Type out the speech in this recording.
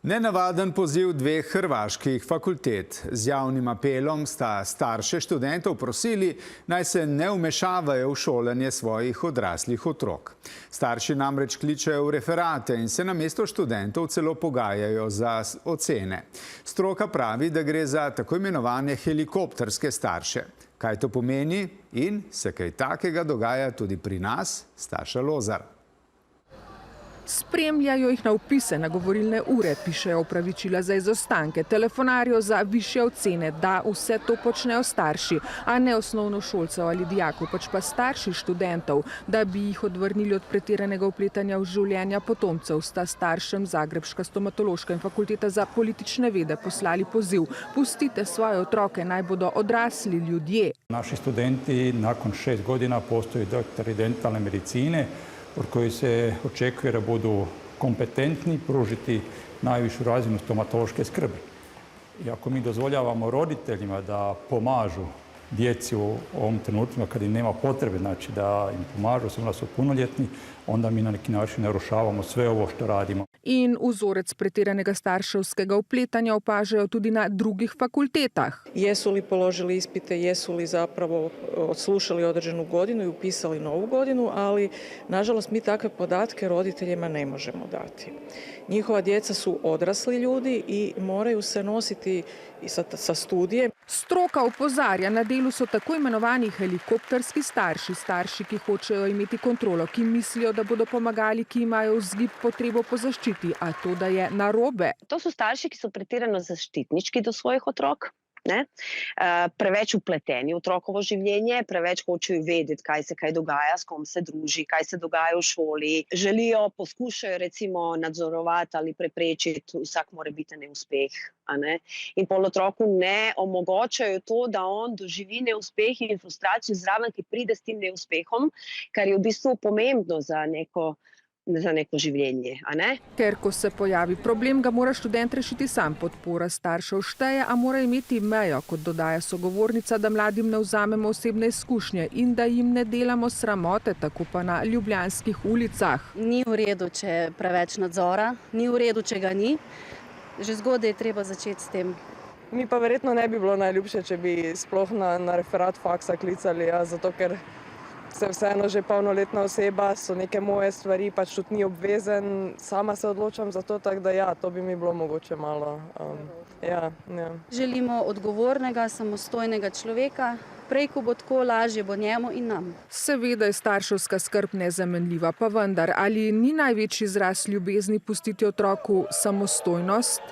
Nenavaden poziv dveh hrvaških fakultet. Z javnim apelom sta starše študentov prosili, naj se ne vmešavajo v šolanje svojih odraslih otrok. Starši namreč kličejo v referate in se namesto študentov celo pogajajo za ocene. Stroka pravi, da gre za tako imenovane helikopterske starše. Kaj to pomeni in se kaj takega dogaja tudi pri nas? Staša Lozar. Spremljajo jih na vpise na govorilne ure, pišejo opravičila za izostanke, telefonarijo za višje ocene, da vse to počnejo starši, a ne osnovnošolcev ali dijakov, pač pa starši študentov, da bi jih odvrnili od pretiranega vpletanja v življenja potomcev, sta staršem Zagrebška stomatološka in fakulteta za politične vede poslali poziv. Pustite svoje otroke, naj bodo odrasli ljudje. Naši studenti nakon 6 godina postaju doktori dentalne medicine, od kojih se očekuje da budu kompetentni pružiti najvišu razinu stomatološke skrbi. I ako mi dozvoljavamo roditeljima da pomažu djeci u ovom trenutku kad im nema potrebe, znači da im pomažu, osobno su punoljetni, onda mi na neki način narušavamo sve ovo što radimo. In vzorec pretiranega starševskega vpletanja opažajo tudi na drugih fakultetah. Jesu li položili ispite, jesu li zapravo odslušali određenu godinu i upisali novu godinu, ali nažalost mi takve podatke roditeljima ne možemo dati. Njihova djeca su odrasli ljudi i moraju se nositi sa studijem. Stroka opozarja, na delu so tako imenovani helikopterski starši, starši, ki hočejo imeti kontrolo, ki mislijo, da bodo pomagali, ki imajo vzgib potrebo po zaščiti, a to da je narobe. To so starši, ki so pretirano zaščitnički do svojih otrok. Preveč vpleteni v otrokovo življenje, preveč hočejo vedeti, kaj dogaja, s kom se druži, kaj se dogaja v šoli. Poskušajo recimo nadzorovati ali preprečiti vsak morebiten neuspeh. In pol otroku ne omogočajo to, da on doživi neuspeh in frustracijo zraven, ki pride s tem neuspehom, kar je v bistvu pomembno za neko življenje. Ker ko se pojavi problem, ga mora študent rešiti sam. Podpora staršev šteje, a mora imeti mejo, kot dodaja sogovornica, da mladim ne vzamemo osebne izkušnje in da jim ne delamo sramote, tako pa na ljubljanskih ulicah. Ni v redu, če je preveč nadzora, ni v redu, če ga ni. Že zgodaj je treba začeti s tem. Mi pa verjetno ne bi bilo najljubše, če bi sploh na referat faksa klicali, zato ker sem vseeno že polnoletna oseba, so neke moje stvari, pač tudi ni obvezen, sama se odločam za to, tako da ja, to bi mi bilo mogoče malo. Želimo odgovornega, samostojnega človeka. Prej, ko bo tako, lažje bo njemu in nam. Seveda je starševska skrb nezamenljiva, pa vendar, ali ni največji izraz ljubezni pustiti otroku samostojnost?